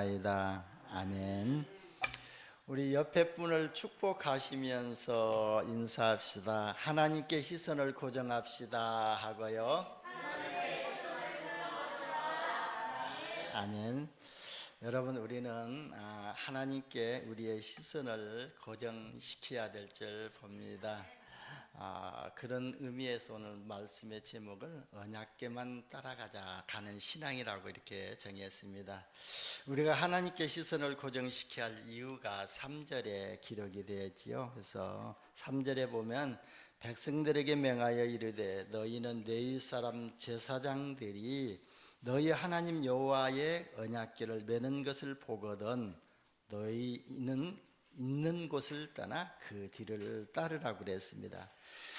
원하옵나이다. 아멘. 우리 옆에 분을 축복하시면서 인사합시다. 하나님께 시선을 고정합시다 하고요. 아멘. 여러분, 우리는 하나님께 우리의 시선을 고정시켜야 될 줄 봅니다. 그런 의미에서 오늘 말씀의 제목을 언약궤만 따라가자 가는 신앙이라고 이렇게 정했습니다. 우리가 하나님께 시선을 고정시켜야 할 이유가 3절에 기록이 되어 있지요. 그래서 3절에 보면 백성들에게 명하여 이르되 너희는 레위 사람 제사장들이 너희 하나님 여호와의 언약궤를 매는 것을 보거든 너희는 있는 곳을 떠나 그 뒤를 따르라고 그랬습니다.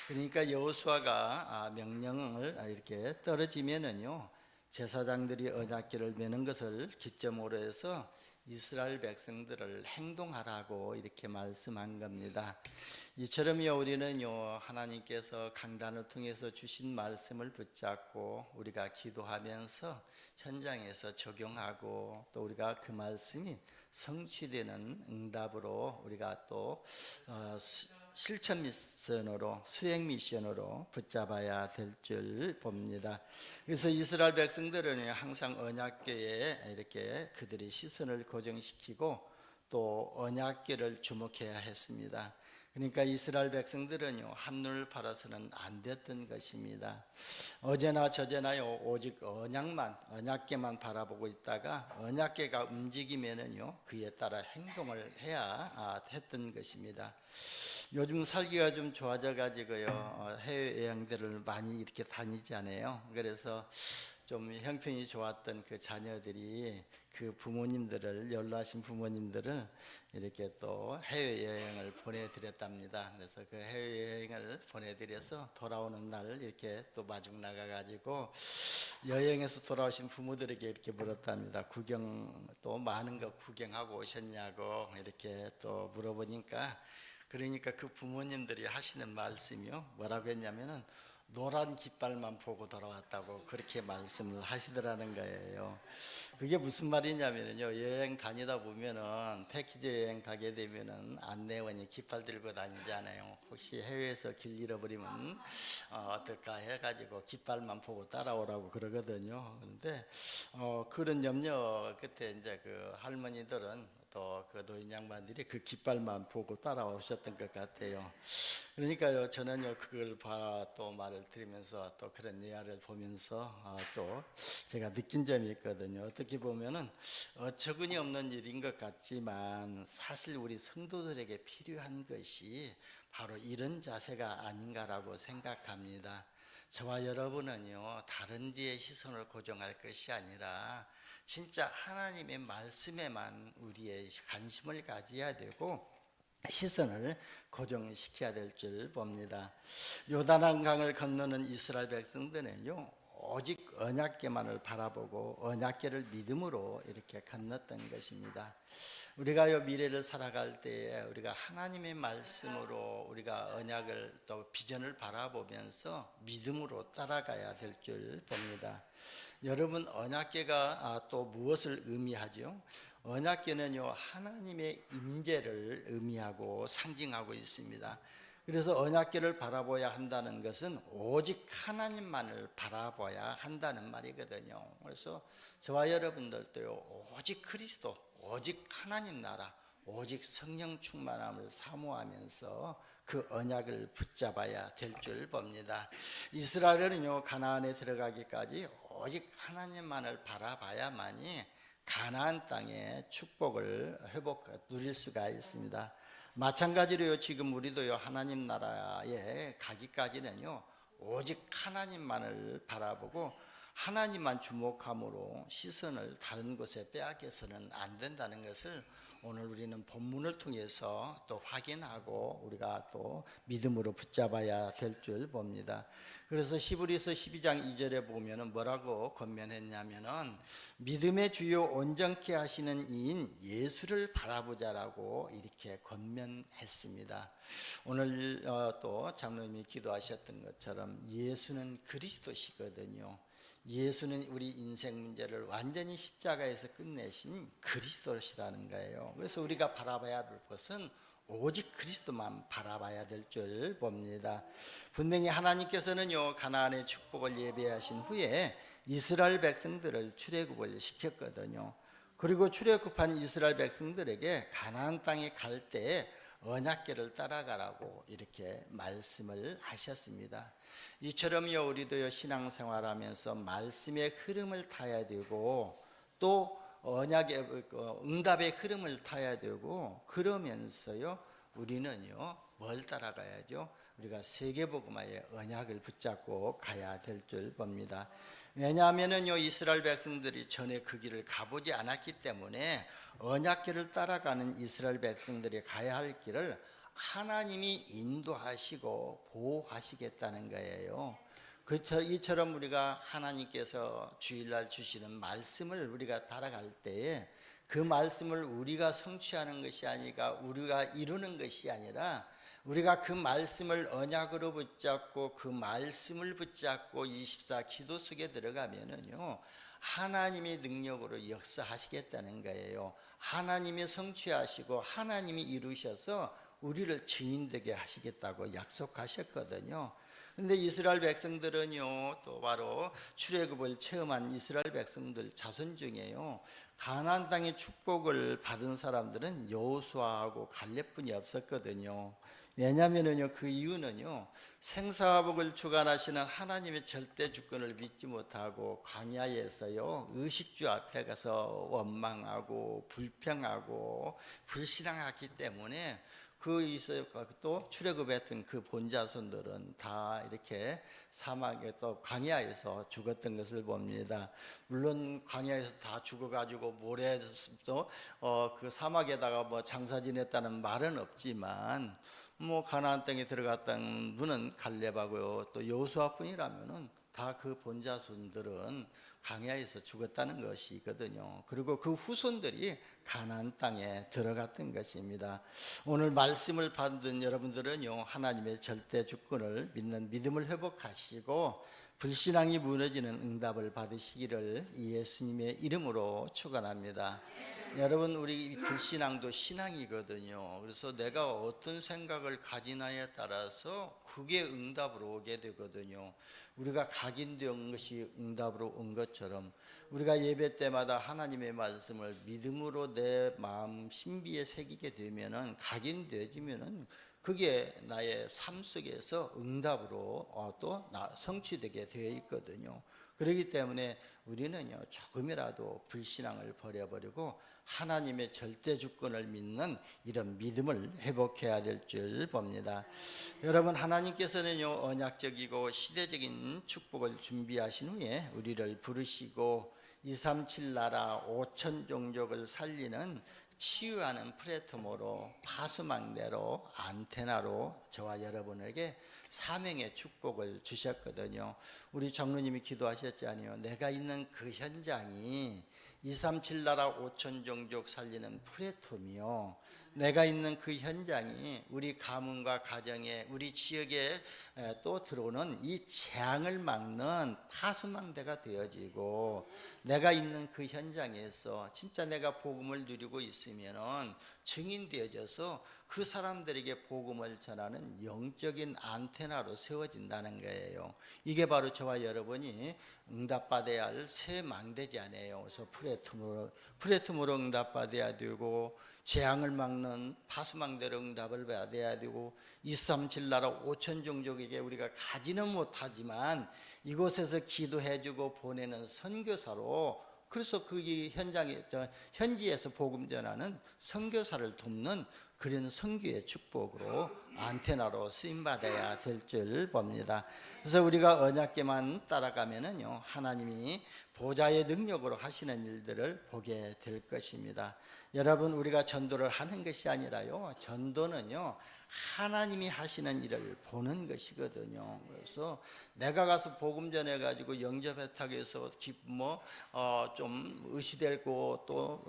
그러니까 여호수아가 명령을 이렇게 떨어지면은요, 제사장들이 언약궤를 매는 것을 기점으로 해서 이스라엘 백성들을 행동하라고 이렇게 말씀한 겁니다. 이처럼요, 우리는요, 하나님께서 강단을 통해서 주신 말씀을 붙잡고 우리가 기도하면서 현장에서 적용하고 또 우리가 그 말씀이 성취되는 응답으로 우리가 또 실천 미션으로, 수행 미션으로 붙잡아야 될 줄 봅니다. 그래서 이스라엘 백성들은 항상 언약궤에 이렇게 그들의 시선을 고정시키고 또 언약궤를 주목해야 했습니다. 그러니까 이스라엘 백성들은요, 한눈을 팔아서는 안 됐던 것입니다. 어제나 저제나요, 오직 언약궤만 바라보고 있다가 언약궤가 움직이면은요, 그에 따라 행동을 해야 했던 것입니다. 요즘 살기가 좀 좋아져 가지고요, 해외 여행들을 많이 이렇게 다니잖아요. 그래서 좀 형편이 좋았던 그 자녀들이 그 부모님들을, 연로하신 부모님들을 이렇게 또 해외여행을 보내드렸답니다. 그래서 그 해외여행을 보내드려서 돌아오는 날 이렇게 또 마중 나가가지고 여행에서 돌아오신 부모들에게 이렇게 물었답니다. 또 많은 거 구경하고 오셨냐고 이렇게 또 물어보니까, 그러니까 그 부모님들이 하시는 말씀이요, 뭐라고 했냐면은 노란 깃발만 보고 돌아왔다고 그렇게 말씀을 하시더라는 거예요. 그게 무슨 말이냐면요, 여행 다니다 보면은 패키지 여행 가게 되면은 안내원이 깃발 들고 다니잖아요. 혹시 해외에서 길 잃어버리면 어떨까 해가지고 깃발만 보고 따라오라고 그러거든요. 그런데 그런 염려 끝에 이제 그 할머니들은 또 그 노인 양반들이 그 깃발만 보고 따라오셨던 것 같아요. 그러니까요, 저는요, 그걸 또 말을 들으면서 또 그런 예화를 보면서 또 제가 느낀 점이 있거든요. 어떻게 보면은 어처구니 없는 일인 것 같지만 사실 우리 성도들에게 필요한 것이 바로 이런 자세가 아닌가라고 생각합니다. 저와 여러분은요, 다른 데에 시선을 고정할 것이 아니라 진짜 하나님의 말씀에만 우리의 관심을 가져야 되고 시선을 고정시켜야 될 줄 봅니다. 요단강 강을 건너는 이스라엘 백성들은요, 오직 언약궤만을 바라보고 언약궤를 믿음으로 이렇게 건넜던 것입니다. 우리가요, 미래를 살아갈 때에 우리가 하나님의 말씀으로 우리가 언약을 또 비전을 바라보면서 믿음으로 따라가야 될 줄 봅니다. 여러분, 언약궤가 또 무엇을 의미하죠? 언약궤는요, 하나님의 임재를 의미하고 상징하고 있습니다. 그래서 언약궤를 바라봐야 한다는 것은 오직 하나님만을 바라봐야 한다는 말이거든요. 그래서 저와 여러분들도요, 오직 그리스도, 오직 하나님 나라, 오직 성령 충만함을 사모하면서 그 언약을 붙잡아야 될 줄 봅니다. 이스라엘은요, 가나안에 들어가기까지 오직 하나님만을 바라봐야만이 가나안 땅의 축복을 누릴 수가 있습니다. 마찬가지로요, 지금 우리도요, 하나님 나라에 가기까지는요, 오직 하나님만을 바라보고 하나님만 주목함으로 시선을 다른 곳에 빼앗겨서는 안 된다는 것을 오늘 우리는 본문을 통해서 또 확인하고 우리가 또 믿음으로 붙잡아야 될 줄 봅니다. 그래서 히브리서 12장 2절에 보면은 뭐라고 권면했냐면은 믿음의 주요 온전케 하시는 이인 예수를 바라보자라고 이렇게 권면했습니다. 오늘 또 장로님이 기도하셨던 것처럼 예수는 그리스도시거든요. 예수는 우리 인생 문제를 완전히 십자가에서 끝내신 그리스도시라는 거예요. 그래서 우리가 바라봐야 될 것은 오직 그리스도만 바라봐야 될 줄 봅니다. 분명히 하나님께서는요, 가나안의 축복을 예배하신 후에 이스라엘 백성들을 출애굽을 시켰거든요. 그리고 출애굽한 이스라엘 백성들에게 가나안 땅에 갈 때에 언약궤를 따라가라고 이렇게 말씀을 하셨습니다. 이처럼요, 우리도요, 신앙생활하면서 말씀의 흐름을 타야 되고 또 언약의 응답의 흐름을 타야 되고, 그러면서요 우리는요 뭘 따라가야죠? 우리가 세계복음화의 언약을 붙잡고 가야 될 줄 봅니다. 왜냐하면은요, 이스라엘 백성들이 전에 그 길을 가보지 않았기 때문에 언약길을 따라가는 이스라엘 백성들이 가야 할 길을 하나님이 인도하시고 보호하시겠다는 거예요. 이처럼 우리가 하나님께서 주일날 주시는 말씀을 우리가 따라갈 때에 그 말씀을 우리가 성취하는 것이 아니라, 우리가 이루는 것이 아니라, 우리가 그 말씀을 언약으로 붙잡고 그 말씀을 붙잡고 24 기도 속에 들어가면은요, 하나님의 능력으로 역사하시겠다는 거예요. 하나님이 성취하시고 하나님이 이루셔서 우리를 증인되게 하시겠다고 약속하셨거든요. 근데 이스라엘 백성들은요, 또 바로 출애굽을 체험한 이스라엘 백성들 자손 중에요, 가나안 땅의 축복을 받은 사람들은 여호수아하고 갈렙뿐이 없었거든요. 왜냐하면요, 그 이유는요, 생사복을 주관하시는 하나님의 절대 주권을 믿지 못하고 광야에서요, 의식주 앞에 가서 원망하고 불평하고 불신앙하기 때문에 또 출애굽했던 그 본자손들은 다 이렇게 사막에 또 광야에서 죽었던 것을 봅니다. 물론 광야에서 다 죽어가지고 모래도 그 사막에다가 뭐 장사 지냈다는 말은 없지만, 뭐 가나안 땅에 들어갔던 분은 갈렙하고요, 또 여호수아뿐이라면은 다 그 본자손들은 광야에서 죽었다는 것이거든요. 그리고 그 후손들이 가나안 땅에 들어갔던 것입니다. 오늘 말씀을 받은 여러분들은요, 하나님의 절대 주권을 믿는 믿음을 회복하시고 불신앙이 무너지는 응답을 받으시기를 예수님의 이름으로 축원합니다. 여러분, 우리 불신앙도 신앙이거든요. 그래서 내가 어떤 생각을 가지나에 따라서 그게 응답으로 오게 되거든요. 우리가 각인된 것이 응답으로 온 것처럼 우리가 예배 때마다 하나님의 말씀을 믿음으로 내 마음 신비에 새기게 되면은, 각인되지면은 그게 나의 삶 속에서 응답으로 또 성취되게 되어 있거든요. 그렇기 때문에 우리는요, 조금이라도 불신앙을 버려버리고 하나님의 절대 주권을 믿는 이런 믿음을 회복해야 될 줄 봅니다. 여러분, 하나님께서는요, 언약적이고 시대적인 축복을 준비하신 후에 우리를 부르시고 237 나라 5천 종족을 살리는 치유하는 플랫폼으로, 파수망대로, 안테나로 저와 여러분에게 사명의 축복을 주셨거든요. 우리 장로님이 기도하셨잖아요. 내가 있는 그 현장이 237 나라 5천 종족 살리는 플랫폼이요, 내가 있는 그 현장이 우리 가문과 가정에, 우리 지역에 또 들어오는 이 재앙을 막는 파수망대가 되어지고, 내가 있는 그 현장에서 진짜 내가 복음을 누리고 있으면은 증인되어져서 그 사람들에게 복음을 전하는 영적인 안테나로 세워진다는 거예요. 이게 바로 저와 여러분이 응답받아야 할 새 망대잖아요. 그래서 플랫폼으로 응답받아야 되고, 재앙을 막는 파수망대로 응답을 받아야 되고, 237 나라 5천 종족에게 우리가 가지는 못하지만 이곳에서 기도해주고 보내는 선교사로, 그래서 그 현지에서 복음 전하는 선교사를 돕는 그런 선교의 축복으로, 안테나로 쓰임받아야 될 줄 봅니다. 그래서 우리가 언약궤만 따라가면은요, 하나님이 보좌의 능력으로 하시는 일들을 보게 될 것입니다. 여러분, 우리가 전도를 하는 것이 아니라요, 전도는요, 하나님이 하시는 일을 보는 것이거든요. 그래서 내가 가서 복음 전해 가지고 영접회탁에서 좀 의시되고 또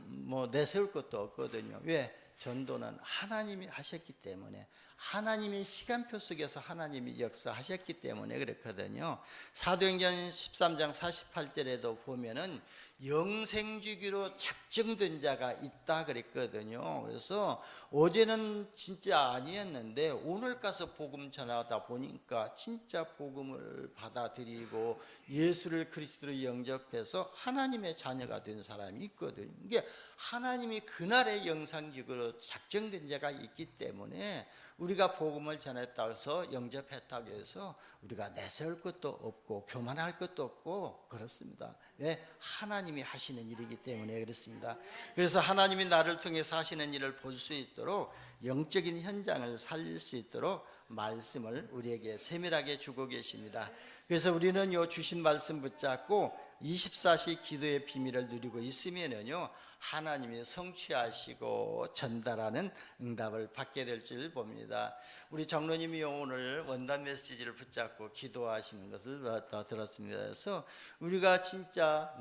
뭐 내세울 것도 없거든요. 왜? 전도는 하나님이 하셨기 때문에, 하나님의 시간표 속에서 하나님이 역사하셨기 때문에 그렇거든요. 사도행전 13장 48절에도 보면은 영생주기로 작정된 자가 있다 그랬거든요. 그래서 어제는 진짜 아니었는데 오늘 가서 복음 전하다 보니까 진짜 복음을 받아들이고 예수를 그리스도로 영접해서 하나님의 자녀가 된 사람이 있거든요. 이게 하나님이 그날의 영상직으로 작정된 자가 있기 때문에 우리가 복음을 전했다고 해서 영접했다고 해서 우리가 내세울 것도 없고 교만할 것도 없고 그렇습니다. 왜? 하나님이 하시는 일이기 때문에 그렇습니다. 그래서 하나님이 나를 통해서 하시는 일을 볼 수 있도록 영적인 현장을 살릴 수 있도록 말씀을 우리에게 세밀하게 주고 계십니다. 그래서 우리는 요 주신 말씀 붙잡고 24시 기도의 비밀을 누리고 있으면은요, 하나님이 성취하시고 전달하는 응답을 받게 될 줄 봅니다. 우리 장로님이 오늘 원단 메시지를 붙잡고 기도하시는 것을 들었습니다. 그래서 우리가 진짜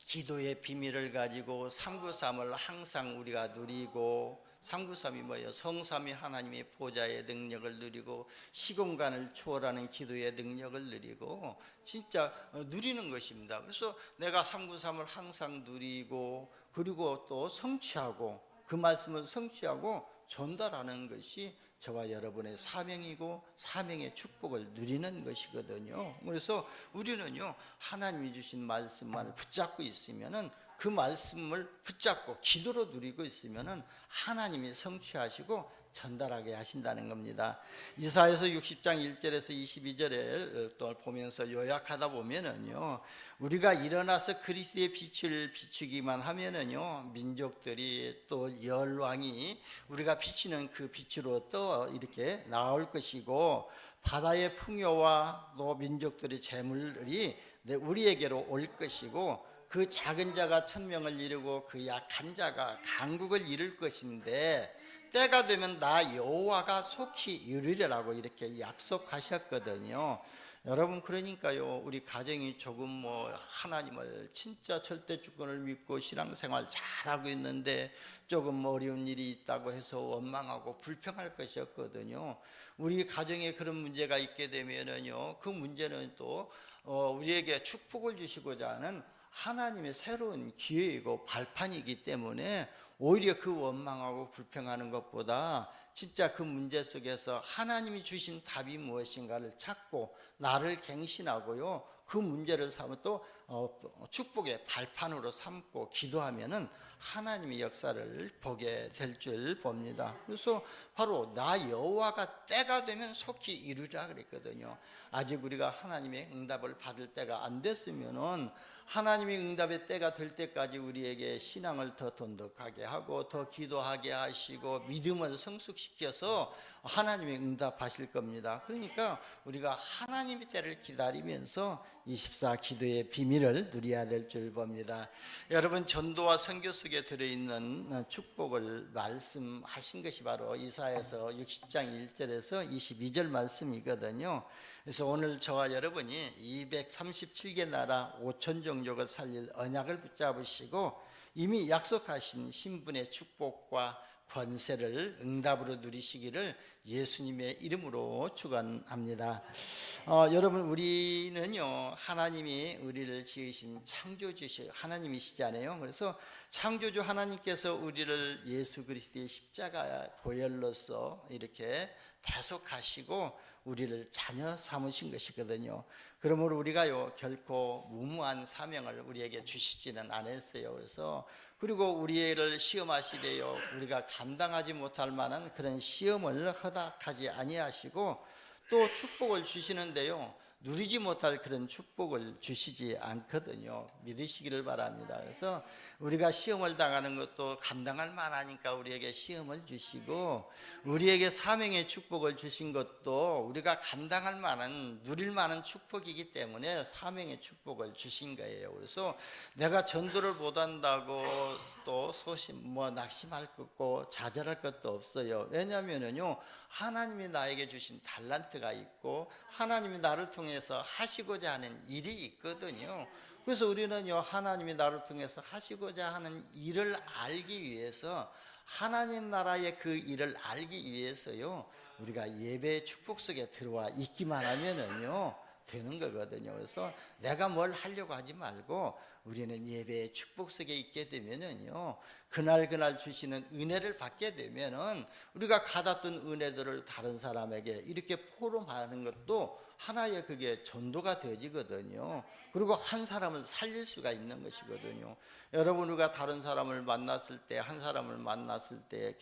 기도의 비밀을 가지고 393을 항상 우리가 누리고, 393이 뭐예요? 성삼위 하나님의 보좌의 능력을 누리고 시공간을 초월하는 기도의 능력을 누리고 진짜 누리는 것입니다. 그래서 내가 393을 항상 누리고 그리고 또 성취하고 그 말씀을 성취하고 전달하는 것이 저와 여러분의 사명이고 사명의 축복을 누리는 것이거든요. 그래서 우리는요, 하나님이 주신 말씀만 붙잡고 있으면은, 그 말씀을 붙잡고 기도로 누리고 있으면은 하나님이 성취하시고 전달하게 하신다는 겁니다. 이사야서 60장 1절에서 22절에 또 보면서 요약하다 보면은요, 우리가 일어나서 그리스도의 빛을 비추기만 하면은요, 민족들이 또 열왕이 우리가 비치는 그 빛으로 또 이렇게 나올 것이고, 바다의 풍요와 또 민족들의 재물이 우리에게로 올 것이고, 그 작은 자가 천명을 이루고 그 약한 자가 강국을 이룰 것인데, 때가 되면 나 여호와가 속히 이루리라고 이렇게 약속하셨거든요. 여러분, 그러니까요, 우리 가정이 조금 하나님을 진짜 절대 주권을 믿고 신앙생활 잘하고 있는데 조금 어려운 일이 있다고 해서 원망하고 불평할 것이 없거든요. 우리 가정에 그런 문제가 있게 되면은요, 그 문제는 또 우리에게 축복을 주시고자 하는 하나님의 새로운 기회이고 발판이기 때문에 오히려 그 원망하고 불평하는 것보다 진짜 그 문제 속에서 하나님이 주신 답이 무엇인가를 찾고 나를 갱신하고요, 그 문제를 삼아 또 축복의 발판으로 삼고 기도하면은 하나님의 역사를 보게 될 줄 봅니다. 그래서 바로 나 여호와가 때가 되면 속히 이루리라 그랬거든요. 아직 우리가 하나님의 응답을 받을 때가 안 됐으면은 하나님의 응답의 때가 될 때까지 우리에게 신앙을 더 돈독하게 하고 더 기도하게 하시고 믿음을 성숙시켜서 하나님의 응답하실 겁니다. 그러니까 우리가 하나님의 때를 기다리면서 24 기도의 비밀을 누려야 될 줄 봅니다. 여러분, 전도와 선교 속에 들어있는 축복을 말씀하신 것이 바로 이사야서 60장 1절에서 22절 말씀이거든요. 그래서 오늘 저와 여러분이 237개 나라 5천 종족을 살릴 언약을 붙잡으시고 이미 약속하신 신분의 축복과 권세를 응답으로 누리시기를 예수님의 이름으로 축원합니다. 여러분, 우리는요, 하나님이 우리를 지으신 창조주시 하나님이시잖아요. 그래서 창조주 하나님께서 우리를 예수 그리스도의 십자가 보혈로서 이렇게 대속하시고 우리를 자녀 삼으신 것이거든요. 그러므로 우리가요, 결코 무모한 사명을 우리에게 주시지는 않았어요. 그래서 그리고 우리를 시험하시되요, 우리가 감당하지 못할 만한 그런 시험을 허락하지 아니하시고 또 축복을 주시는데요, 누리지 못할 그런 축복을 주시지 않거든요. 믿으시기를 바랍니다. 그래서 우리가 시험을 당하는 것도 감당할 만하니까 우리에게 시험을 주시고, 우리에게 사명의 축복을 주신 것도 우리가 감당할 만한, 누릴 만한 축복이기 때문에 사명의 축복을 주신 거예요. 그래서 내가 전도를 못한다고 또 낙심할 것고 좌절할 것도 없어요. 왜냐하면요, 하나님이 나에게 주신 달란트가 있고 하나님이 나를 통해서 하시고자 하는 일이 있거든요. 그래서 우리는요, 하나님이 나를 통해서 하시고자 하는 일을 알기 위해서, 하나님 나라의 그 일을 알기 위해서요, 우리가 예배의 축복 속에 들어와 있기만 하면은요 되는 거거든요. 그래서 내가 뭘 하려고 하지 말고 우리는 예배의 축복 속에 있게 되면은요, 그날 주시는 은혜를 받게 되면은 우리가 받았던 은혜들을 다른 사람에게 이렇게 포럼하는 것도 하나의 그게 전도가 되어지거든요. 그리고 한 사람을 살릴 수가 있는 것이거든요. 여러분, 우리가 다른 사람을 만났을 때, 한 사람을 만났을 때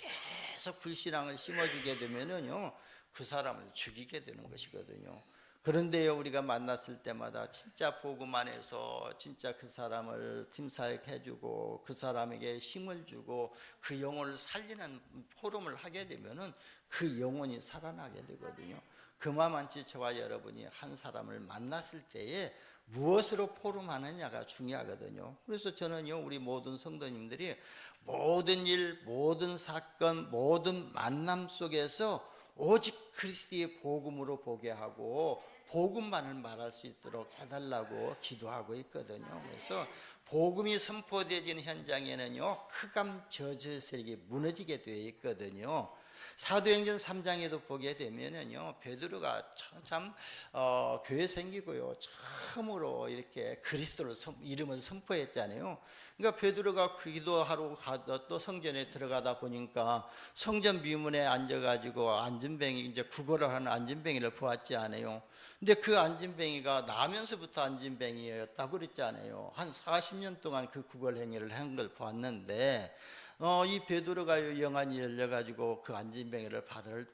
계속 불신앙을 심어주게 되면은요, 그 사람을 죽이게 되는 것이거든요. 그런데요, 우리가 만났을 때마다 진짜 복음 안에서 진짜 그 사람을 팀사역해주고 그 사람에게 힘을 주고 그 영혼을 살리는 포럼을 하게 되면은 그 영혼이 살아나게 되거든요. 그만치 저와 여러분이 한 사람을 만났을 때에 무엇으로 포럼하느냐가 중요하거든요. 그래서 저는요, 우리 모든 성도님들이 모든 일, 모든 사건, 모든 만남 속에서 오직 그리스도의 복음으로 보게 하고 복음만을 말할 수 있도록 해달라고 기도하고 있거든요. 그래서 복음이 선포되어지는 현장에는요, 흑암 저주 세력이 무너지게 되어 있거든요. 사도행전 3장에도 보게 되면은요, 베드로가 참 교회 생기고요, 처음으로 이렇게 그리스도를 이름을 선포했잖아요. 그러니까 베드로가 기도하러 가다 또 성전에 들어가다 보니까 성전 비문에 앉아가지고 안진뱅이, 이제 구걸을 하는 안진뱅이를 보았지 않아요. 근데 그 안진뱅이가 나면서부터 안진뱅이였다고 그랬잖아요. 한 40년 동안 그 구걸 행위를 한 걸 보았는데, 이 베드로가 영안이 열려가지고 그 안진뱅이를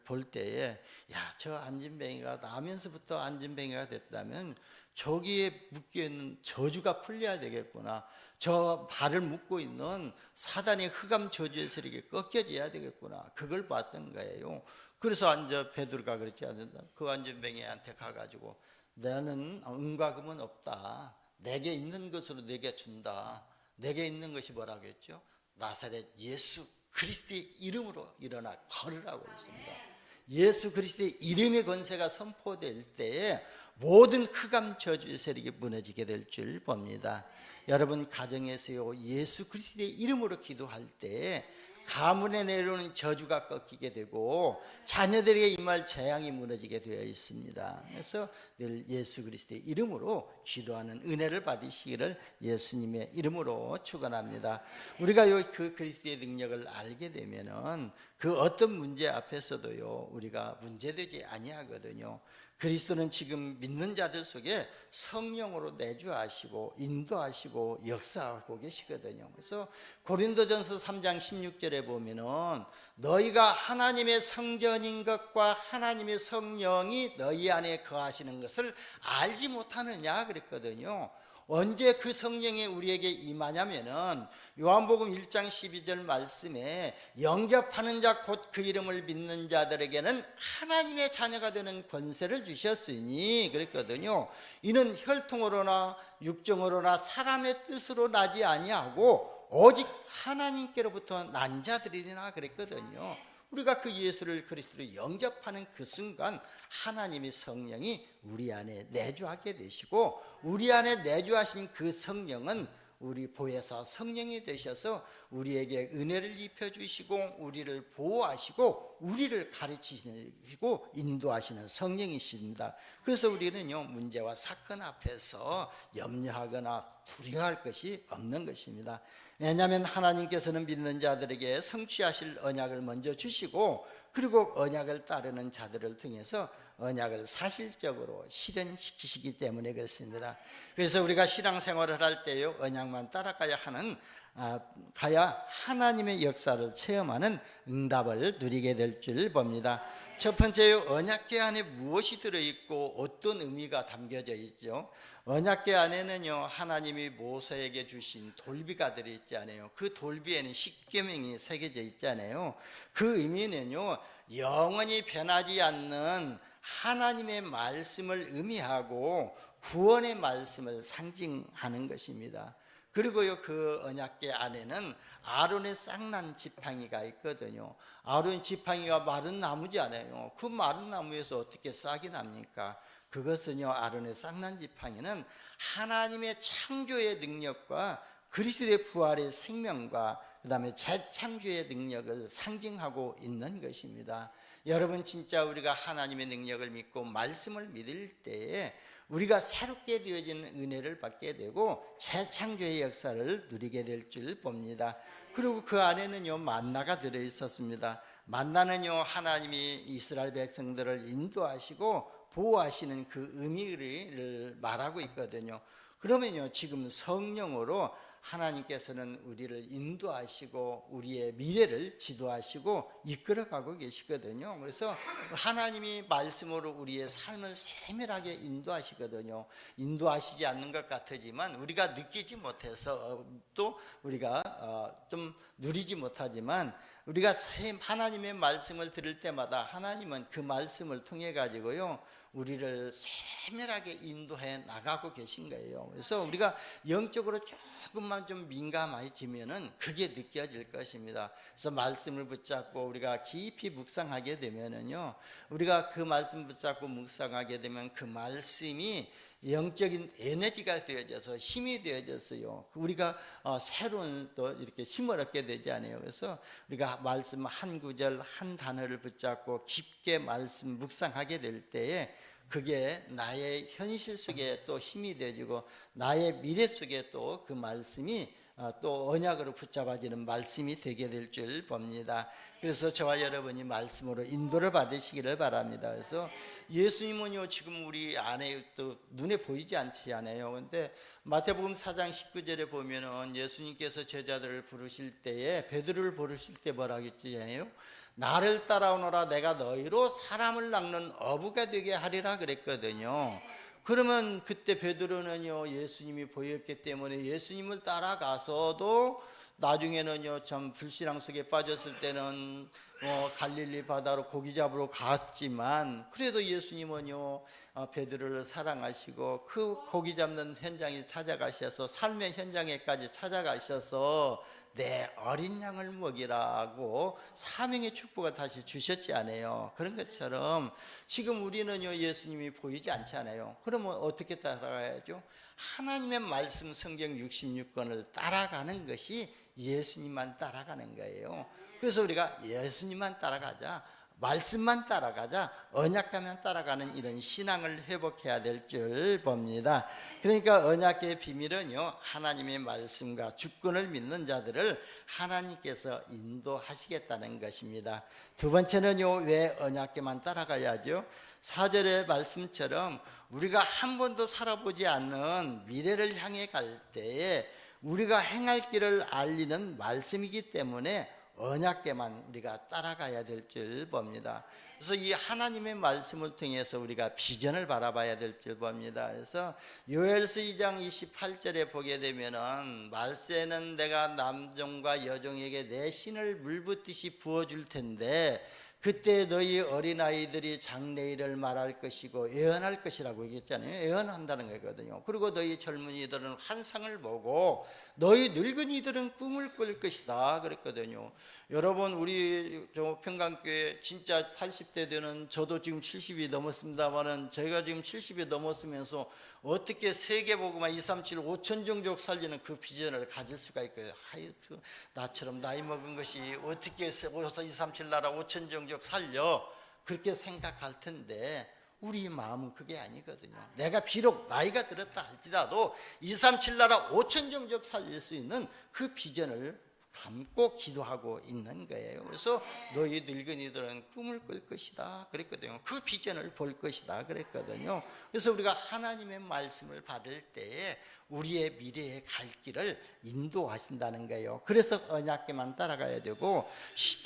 볼 때에, 야, 저 안진뱅이가 나면서부터 안진뱅이가 됐다면 저기에 묶여있는 저주가 풀려야 되겠구나. 저 발을 묶고 있는 사단의 흑암 저주의 세력이 꺾여져야 되겠구나. 그걸 봤던 거예요. 그래서 베드로가 그랬지 않는다. 그 안진뱅이한테 가가지고, 나는 은과 금은 없다. 내게 있는 것으로 내게 준다. 내게 있는 것이 뭐라고 했죠? 나사렛 예수 그리스도의 이름으로 일어나 걸으라고 했습니다. 예수 그리스도의 이름의 권세가 선포될 때에 모든 흑암 저주의 세력이 무너지게 될 줄 봅니다. 여러분, 가정에서요, 예수 그리스도의 이름으로 기도할 때 가문에 내려오는 저주가 꺾이게 되고 자녀들에게 임할 재앙이 무너지게 되어 있습니다. 그래서 늘 예수 그리스도의 이름으로 기도하는 은혜를 받으시기를 예수님의 이름으로 축원합니다. 우리가 그 그리스도의 능력을 알게 되면은 그 어떤 문제 앞에서도요, 우리가 문제되지 아니하거든요. 그리스도는 지금 믿는 자들 속에 성령으로 내주하시고 인도하시고 역사하고 계시거든요. 그래서 고린도전서 3장 16절에 보면은 너희가 하나님의 성전인 것과 하나님의 성령이 너희 안에 거하시는 것을 알지 못하느냐 그랬거든요. 언제 그 성령이 우리에게 임하냐면은 요한복음 1장 12절 말씀에 영접하는 자 곧 그 이름을 믿는 자들에게는 하나님의 자녀가 되는 권세를 주셨으니 그랬거든요. 이는 혈통으로나 육정으로나 사람의 뜻으로 나지 아니하고 오직 하나님께로부터 난 자들이나 그랬거든요. 우리가 그 예수를 그리스도로 영접하는 그 순간 하나님의 성령이 우리 안에 내주하게 되시고, 우리 안에 내주하신 그 성령은 우리 보혜사 성령이 되셔서 우리에게 은혜를 입혀주시고 우리를 보호하시고 우리를 가르치시고 인도하시는 성령이십니다. 그래서 우리는요, 문제와 사건 앞에서 염려하거나 두려워할 것이 없는 것입니다. 왜냐하면 하나님께서는 믿는 자들에게 성취하실 언약을 먼저 주시고, 그리고 언약을 따르는 자들을 통해서 언약을 사실적으로 실현시키시기 때문에 그렇습니다. 그래서 우리가 신앙생활을 할 때요, 언약만 따라가야 하는 가야 하나님의 역사를 체험하는 응답을 누리게 될 줄 봅니다. 첫 번째, 언약궤 안에 무엇이 들어있고 어떤 의미가 담겨져 있죠? 언약궤 안에는요, 하나님이 모세에게 주신 돌비가 들어있잖아요. 그 돌비에는 십계명이 새겨져 있잖아요. 그 의미는요, 영원히 변하지 않는 하나님의 말씀을 의미하고 구원의 말씀을 상징하는 것입니다. 그리고요, 그 언약궤 안에는 아론의 쌍난 지팡이가 있거든요. 아론 지팡이가 마른 나무잖아요. 그 마른 나무에서 어떻게 싹이 납니까? 그것은요, 아론의 쌍난 지팡이는 하나님의 창조의 능력과 그리스도의 부활의 생명과 그 다음에 재창조의 능력을 상징하고 있는 것입니다. 여러분, 진짜 우리가 하나님의 능력을 믿고 말씀을 믿을 때에 우리가 새롭게 되어진 은혜를 받게 되고 재창조의 역사를 누리게 될 줄 봅니다. 그리고 그 안에는요, 만나가 들어있었습니다. 만나는요, 하나님이 이스라엘 백성들을 인도하시고 보호하시는 그 의미를 말하고 있거든요. 그러면요, 지금 성령으로 하나님께서는 우리를 인도하시고 우리의 미래를 지도하시고 이끌어가고 계시거든요. 그래서 하나님이 말씀으로 우리의 삶을 세밀하게 인도하시거든요. 인도하시지 않는 것 같지만 우리가 느끼지 못해서 또 우리가 좀 누리지 못하지만 우리가 하나님의 말씀을 들을 때마다 하나님은 그 말씀을 통해 가지고요, 우리를 세밀하게 인도해 나가고 계신 거예요. 그래서 우리가 영적으로 조금만 좀 민감해지면은 그게 느껴질 것입니다. 그래서 말씀을 붙잡고 우리가 깊이 묵상하게 되면은요, 우리가 그 말씀 붙잡고 묵상하게 되면 그 말씀이 영적인 에너지가 되어져서 힘이 되어졌어요. 우리가 새로운 또 이렇게 힘을 얻게 되지 않아요. 그래서 우리가 말씀 한 구절 한 단어를 붙잡고 깊게 말씀 묵상하게 될 때에 그게 나의 현실 속에 또 힘이 되어지고 나의 미래 속에 또 그 말씀이 또 언약으로 붙잡아지는 말씀이 되게 될 줄 봅니다. 그래서 저와 여러분이 말씀으로 인도를 받으시기를 바랍니다. 그래서 예수님은요, 지금 우리 안에 또 눈에 보이지 않잖아요. 근데 마태복음 4장 19절에 보면은 예수님께서 제자들을 부르실 때에, 베드로를 부르실 때 뭐라고 했잖아요? 나를 따라오너라, 내가 너희로 사람을 낚는 어부가 되게 하리라 그랬거든요. 그러면 그때 베드로는요, 예수님이 보였기 때문에 예수님을 따라가서도 나중에는요, 참 불신앙 속에 빠졌을 때는 갈릴리 바다로 고기 잡으러 갔지만 그래도 예수님은요, 베드로를 사랑하시고 그 고기 잡는 현장에 찾아가셔서 삶의 현장에까지 찾아가셔서 내 어린 양을 먹이라고 사명의 축복을 다시 주셨지 않아요? 그런 것처럼 지금 우리는요, 예수님이 보이지 않잖아요. 그러면 어떻게 따라가야죠? 하나님의 말씀 성경 66권을 따라가는 것이 예수님만 따라가는 거예요. 그래서 우리가 예수님만 따라가자, 말씀만 따라가자, 언약궤만 따라가는 이런 신앙을 회복해야 될 줄 봅니다. 그러니까 언약궤의 비밀은요, 하나님의 말씀과 주권을 믿는 자들을 하나님께서 인도하시겠다는 것입니다. 두 번째는요, 왜 언약궤만 따라가야죠? 4절의 말씀처럼 우리가 한 번도 살아보지 않는 미래를 향해 갈 때에 우리가 행할 길을 알리는 말씀이기 때문에 언약궤만 우리가 따라가야 될 줄 봅니다. 그래서 이 하나님의 말씀을 통해서 우리가 비전을 바라봐야 될 줄 봅니다. 그래서 요엘서 2장 28절에 보게 되면은 말세는 내가 남종과 여종에게 내 신을 물붓듯이 부어줄 텐데 그때 너희 어린아이들이 장래일을 말할 것이고 예언할 것이라고 얘기했잖아요. 예언한다는 거거든요. 그리고 너희 젊은이들은 환상을 보고 너희 늙은이들은 꿈을 꿀 것이다 그랬거든요. 여러분, 우리 평강교회 진짜 80대 되는, 저도 지금 70이 넘었습니다만은 제가 지금 70이 넘었으면서 어떻게 세계복음화 237 5천 종족 살리는 그 비전을 가질 수가 있고요. 나처럼 나이 먹은 것이 어떻게 237 나라 5천 종족 살려, 그렇게 생각할 텐데 우리 마음은 그게 아니거든요. 내가 비록 나이가 들었다 할지라도 237 나라 5천 종족 살릴 수 있는 그 비전을 감고 기도하고 있는 거예요. 그래서 너희 늙은이들은 꿈을 꿀 것이다 그랬거든요. 그 비전을 볼 것이다 그랬거든요. 그래서 우리가 하나님의 말씀을 받을 때에 우리의 미래의 갈 길을 인도하신다는 거예요. 그래서 언약궤만 따라가야 되고,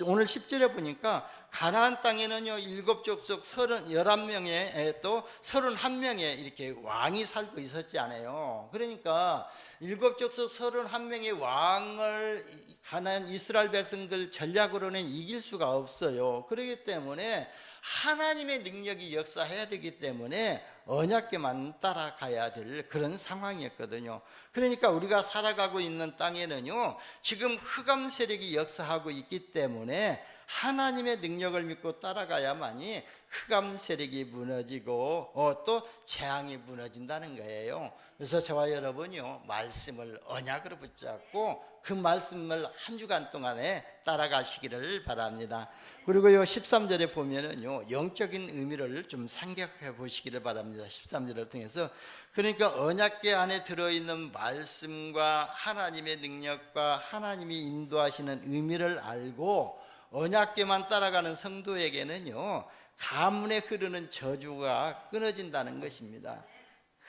오늘 10절에 보니까 가나안 땅에는요 7족속 11명에 또 31명의 이렇게 왕이 살고 있었지 않아요. 그러니까 7족속 31명의 왕을 가나안 이스라엘 백성들 전략으로는 이길 수가 없어요. 그렇기 때문에 하나님의 능력이 역사해야 되기 때문에 언약궤만 따라가야 될 그런 상황이었거든요. 그러니까 우리가 살아가고 있는 땅에는요 지금 흑암 세력이 역사하고 있기 때문에 하나님의 능력을 믿고 따라가야만이 흑암 세력이 무너지고 또 재앙이 무너진다는 거예요. 그래서 저와 여러분이요 말씀을 언약으로 붙잡고 그 말씀을 한 주간 동안에 따라가시기를 바랍니다. 그리고요 13절에 보면은요 영적인 의미를 좀 생각해 보시기를 바랍니다. 13절을 통해서 그러니까 언약궤 안에 들어있는 말씀과 하나님의 능력과 하나님이 인도하시는 의미를 알고 언약궤만 따라가는 성도에게는요 가문에 흐르는 저주가 끊어진다는 것입니다.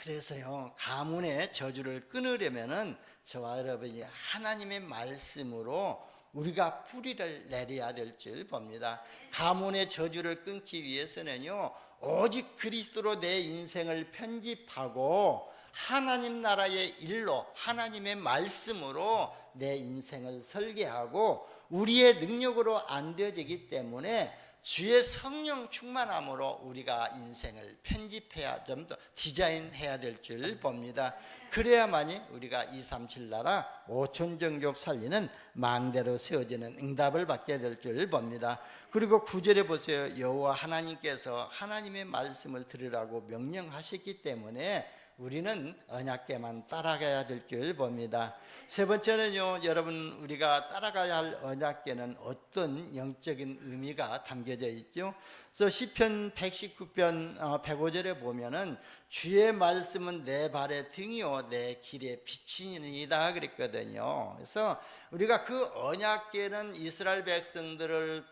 그래서요 가문의 저주를 끊으려면은 저와 여러분이 하나님의 말씀으로 우리가 뿌리를 내려야 될 줄 봅니다. 가문의 저주를 끊기 위해서는요 오직 그리스도로 내 인생을 편집하고 하나님 나라의 일로 하나님의 말씀으로 내 인생을 설계하고 우리의 능력으로 안 되어지기 때문에 주의 성령 충만함으로 우리가 인생을 편집해야 좀 더 디자인해야 될 줄 봅니다. 그래야만이 우리가 237 나라 5천 종족 살리는 망대로 세워지는 응답을 받게 될 줄 봅니다. 그리고 9절에 보세요. 여호와 하나님께서 하나님의 말씀을 들으라고 명령하셨기 때문에 우리는 언약궤만 따라가야 될 줄 봅니다. 세 번째는요 여러분 우리가 따라가야 할 언약궤는 어떤 영적인 의미가 담겨져 있죠. 그래서 시편 119편 105절에 보면은 주의 말씀은 내 발의 등이요 내 길의 빛이니이다 그랬거든요. 그래서 우리가 그 언약궤는 이스라엘 백성들을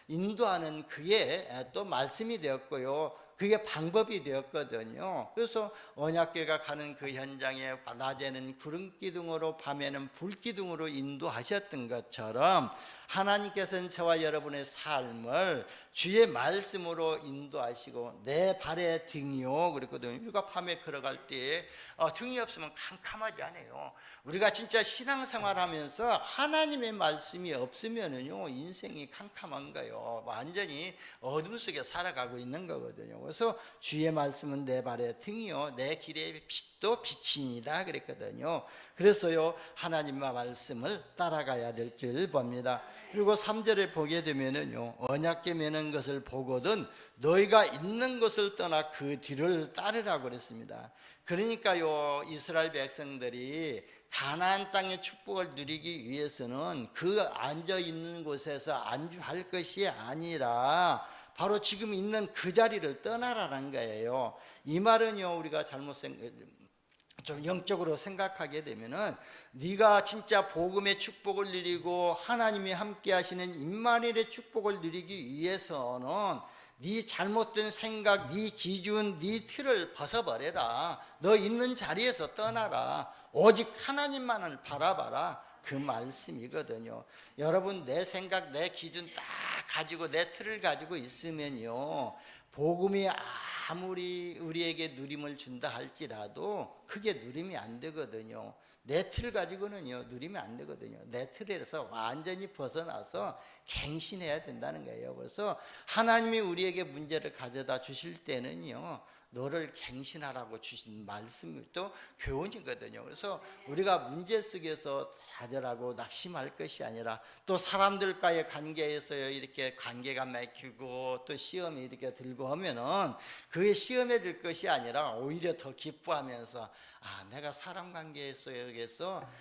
인도하는 그의 또 말씀이 되었고요 그게 방법이 되었거든요. 그래서 언약궤가 가는 그 현장에 낮에는 구름 기둥으로 밤에는 불 기둥으로 인도하셨던 것처럼 하나님께서는 저와 여러분의 삶을 주의 말씀으로 인도하시고 내 발의 등이요 그랬거든요. 우리가 밤에 걸어갈 때 등이 없으면 캄캄하지 않아요. 우리가 진짜 신앙생활하면서 하나님의 말씀이 없으면은요 인생이 캄캄한 거예요. 완전히 어둠 속에 살아가고 있는 거거든요. 그래서 주의 말씀은 내 발의 등이요 내 길의 빛도 빛이니다 그랬거든요. 그래서요 하나님의 말씀을 따라가야 될 줄 봅니다. 그리고 3절에 보게 되면은요 언약궤 매는 것을 보거든 너희가 있는 것을 떠나 그 뒤를 따르라고 그랬습니다. 그러니까요 이스라엘 백성들이 가나안 땅의 축복을 누리기 위해서는 그 앉아 있는 곳에서 안주할 것이 아니라 바로 지금 있는 그 자리를 떠나라는 거예요. 이 말은요 우리가 좀 영적으로 생각하게 되면은 네가 진짜 복음의 축복을 누리고 하나님이 함께 하시는 임마누엘의 축복을 누리기 위해서는 네 잘못된 생각, 네 기준, 네 틀을 벗어버려라. 너 있는 자리에서 떠나라. 오직 하나님만을 바라봐라. 그 말씀이거든요. 여러분 내 생각, 내 기준 딱 가지고 내 틀을 가지고 있으면요 복음이 아무리 우리에게 누림을 준다 할지라도 그게 누림이 안 되거든요. 내 틀 가지고는요 누리면 안 되거든요. 내 틀에서 완전히 벗어나서 갱신해야 된다는 거예요. 그래서 하나님이 우리에게 문제를 가져다 주실 때는요 너를 갱신하라고 주신 말씀이 또 교훈이거든요. 그래서 우리가 문제 속에서 좌절하고 낙심할 것이 아니라 또 사람들과의 관계에서 이렇게 관계가 막히고 또 시험이 이렇게 들고 하면은 그게 시험에 들 것이 아니라 오히려 더 기뻐하면서 내가 사람 관계에서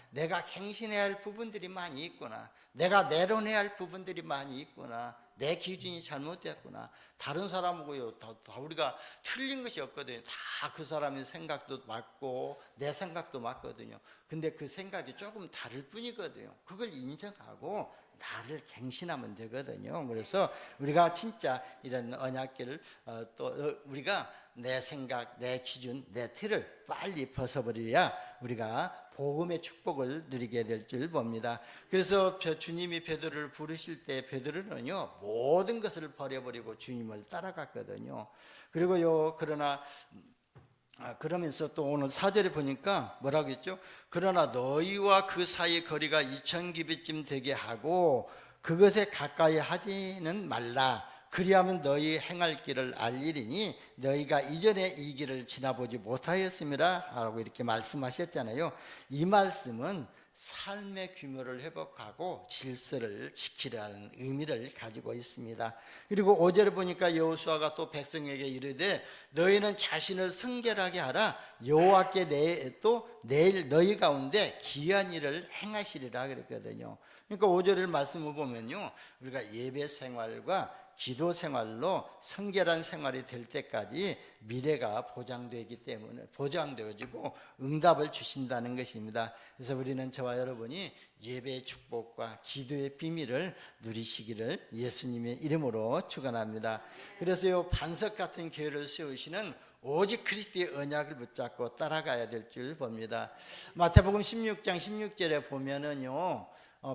내가 갱신해야 할 부분들이 많이 있구나. 내가 내려내야 할 부분들이 많이 있구나. 내 기준이 잘못됐구나. 다른 사람하고요 다 우리가 틀린 것이 없거든요. 다 그 사람의 생각도 맞고 내 생각도 맞거든요. 근데 그 생각이 조금 다를 뿐이거든요. 그걸 인정하고 나를 갱신하면 되거든요. 그래서 우리가 진짜 이런 언약궤를 또 우리가 내 생각, 내 기준, 내 틀을 빨리 벗어버려야 우리가 복음의 축복을 누리게 될 줄 봅니다. 그래서 주님이 베드로를 부르실 때 베드로는요 모든 것을 버려버리고 주님을 따라갔거든요. 그리고요 그러면서 또 오늘 4절에 보니까 뭐라고 했죠? 그러나 너희와 그 사이의 거리가 2000규빗쯤 되게 하고 그것에 가까이 하지는 말라. 그리하면 너희 행할 길을 알리리니 너희가 이전에 이 길을 지나보지 못하였음이라 라고 이렇게 말씀하셨잖아요. 이 말씀은 삶의 규모를 회복하고 질서를 지키라는 의미를 가지고 있습니다. 그리고 5절에 보니까 여호수아가 또 백성에게 이르되 너희는 자신을 성결하게 하라. 여호와께 또 내일 너희 가운데 기이한 일을 행하시리라 그랬거든요. 그러니까 5절의 말씀을 보면요 우리가 예배 생활과 기도 생활로 성결한 생활이 될 때까지 미래가 보장되기 때문에 보장되어지고 응답을 주신다는 것입니다. 그래서 우리는 저와 여러분이 예배의 축복과 기도의 비밀을 누리시기를 예수님의 이름으로 축원합니다. 그래서요 반석 같은 교회를 세우시는 오직 그리스도의 언약을 붙잡고 따라가야 될 줄 봅니다. 마태복음 16장 16절에 보면은요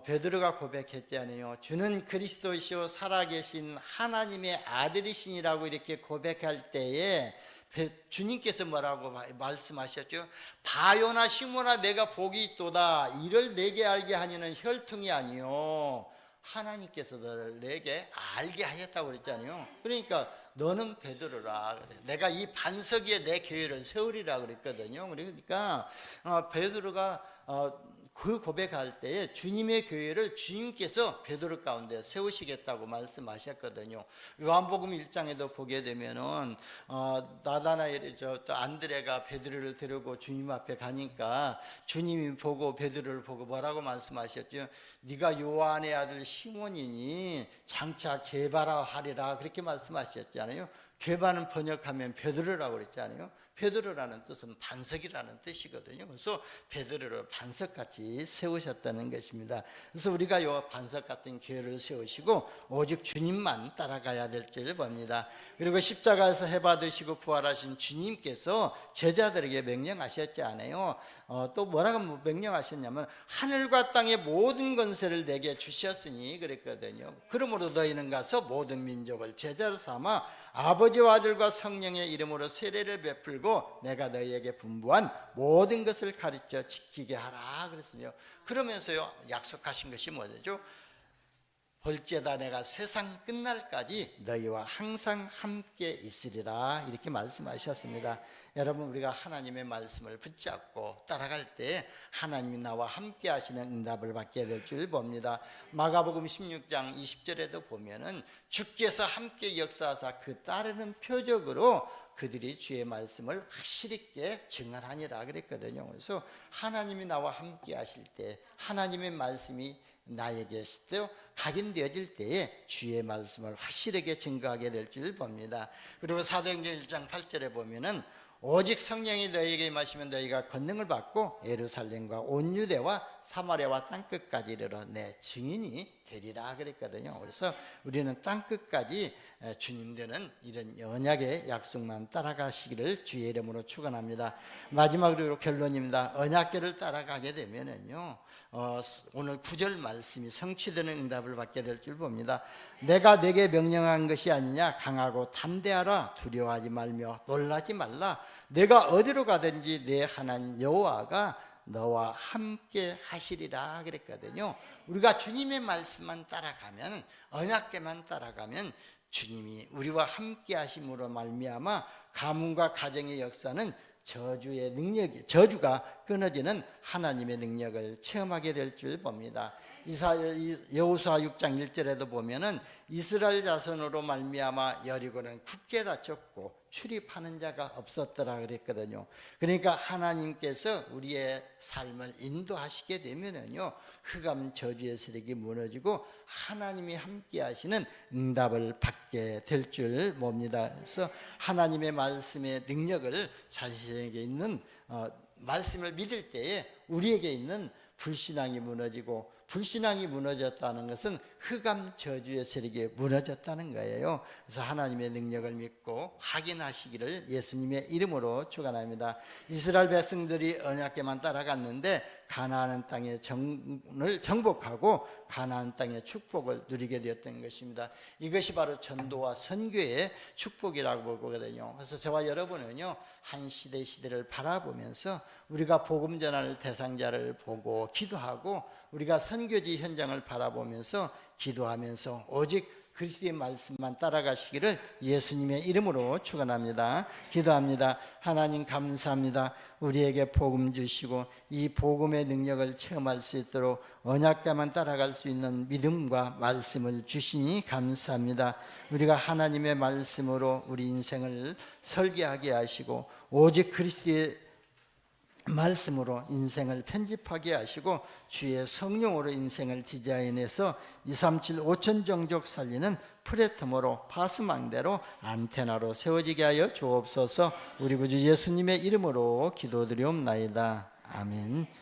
베드로가 고백했잖아요. 주는 그리스도시요 살아계신 하나님의 아들이시니라고 이렇게 고백할 때에 주님께서 뭐라고 말씀하셨죠? 바요나 시모나 내가 복이 있도다. 이를 내게 알게 하니는 혈통이 아니요 하나님께서 너를 내게 알게 하셨다고 그랬잖아요. 그러니까 너는 베드로라 그래. 내가 이 반석 위에 내 교회를 세우리라 그랬거든요. 그러니까 베드로가 그 고백할 때에 주님의 교회를 주님께서 베드로 가운데 세우시겠다고 말씀하셨거든요. 요한복음 1장에도 보게 되면은 나다나엘 또 안드레가 베드로를 데리고 주님 앞에 가니까 주님이 보고 베드로를 보고 뭐라고 말씀하셨죠? 네가 요한의 아들 시몬이니 장차 게바라 하리라 그렇게 말씀하셨잖아요. 게바는 번역하면 베드로라고 그랬잖아요. 베드로라는 뜻은 반석이라는 뜻이거든요. 그래서 베드로를 반석같이 세우셨다는 것입니다. 그래서 우리가 이 반석 같은 교회를 세우시고 오직 주님만 따라가야 될 줄 봅니다. 그리고 십자가에서 해받으시고 부활하신 주님께서 제자들에게 명령하셨지 않아요? 또 뭐라고 명령하셨냐면 하늘과 땅의 모든 권세를 내게 주셨으니 그랬거든요. 그러므로 너희는 가서 모든 민족을 제자로 삼아 아버지와 아들과 성령의 이름으로 세례를 베풀고 내가 너희에게 분부한 모든 것을 가르쳐 지키게 하라 그랬으며 그러면서요 약속하신 것이 뭐죠? 볼지어다 내가 세상 끝날까지 너희와 항상 함께 있으리라 이렇게 말씀하셨습니다. 여러분 우리가 하나님의 말씀을 붙잡고 따라갈 때 하나님이 나와 함께 하시는 응답을 받게 될 줄 봅니다. 마가복음 16장 20절에도 보면은 주께서 함께 역사하사 그 따르는 표적으로 그들이 주의 말씀을 확실히 있게 증언하니라 그랬거든요. 그래서 하나님이 나와 함께 하실 때 하나님의 말씀이 나에게 또 각인되어질 때에 주의 말씀을 확실하게 증거하게 될 줄 봅니다. 그리고 사도행전 1장 8절에 보면은 오직 성령이 너희에게 임하시면 너희가 권능을 받고 예루살렘과 온 유대와 사마리아와 땅끝까지 이르러 내 증인이 되리라 그랬거든요. 그래서 우리는 땅끝까지 주님 되는 이런 언약의 약속만 따라가시기를 주의 이름으로 축원합니다. 마지막으로 결론입니다. 언약궤를 따라가게 되면은요 오늘 9절 말씀이 성취되는 응답을 받게 될 줄 봅니다. 내가 내게 명령한 것이 아니냐 강하고 담대하라 두려워하지 말며 놀라지 말라 내가 어디로 가든지 내 하나님 여호와가 너와 함께 하시리라 그랬거든요. 우리가 주님의 말씀만 따라가면 언약궤만 따라가면 주님이 우리와 함께 하심으로 말미암아 가문과 가정의 역사는 저주가 끊어지는 하나님의 능력을 체험하게 될 줄 봅니다. 여호수아 6장 1절에도 보면은 이스라엘 자손으로 말미암아 여리고는 굳게 닫혔고 출입하는 자가 없었더라 그랬거든요. 그러니까 하나님께서 우리의 삶을 인도하시게 되면은요 흑암 저주의 세력이 무너지고 하나님이 함께 하시는 응답을 받게 될 줄 봅니다. 그래서 하나님의 말씀의 능력을 자신에게 있는 말씀을 믿을 때에 우리에게 있는 불신앙이 무너지고 불신앙이 무너졌다는 것은 흑암 저주의 세력이 무너졌다는 거예요. 그래서 하나님의 능력을 믿고 확인하시기를 예수님의 이름으로 축원합니다. 이스라엘 백성들이 언약궤만 따라갔는데 가나안 땅의 정을 정복하고 가나안 땅의 축복을 누리게 되었던 것입니다. 이것이 바로 전도와 선교의 축복이라고 보거든요. 그래서 저와 여러분은요, 한 시대를 바라보면서 우리가 복음 전할 대상자를 보고 기도하고, 우리가 선교지 현장을 바라보면서 기도하면서 오직 그리스도의 말씀만 따라가시기를 예수님의 이름으로 축원합니다. 기도합니다. 하나님 감사합니다. 우리에게 복음 주시고 이 복음의 능력을 체험할 수 있도록 언약궤만 따라갈 수 있는 믿음과 말씀을 주시니 감사합니다. 우리가 하나님의 말씀으로 우리 인생을 설계하게 하시고 오직 그리스도의 말씀으로 인생을 편집하게 하시고 주의 성령으로 인생을 디자인해서 237 5천 종족 살리는 플랫폼으로 파수망대로 안테나로 세워지게 하여 주옵소서. 우리 구주 예수님의 이름으로 기도드리옵나이다. 아멘.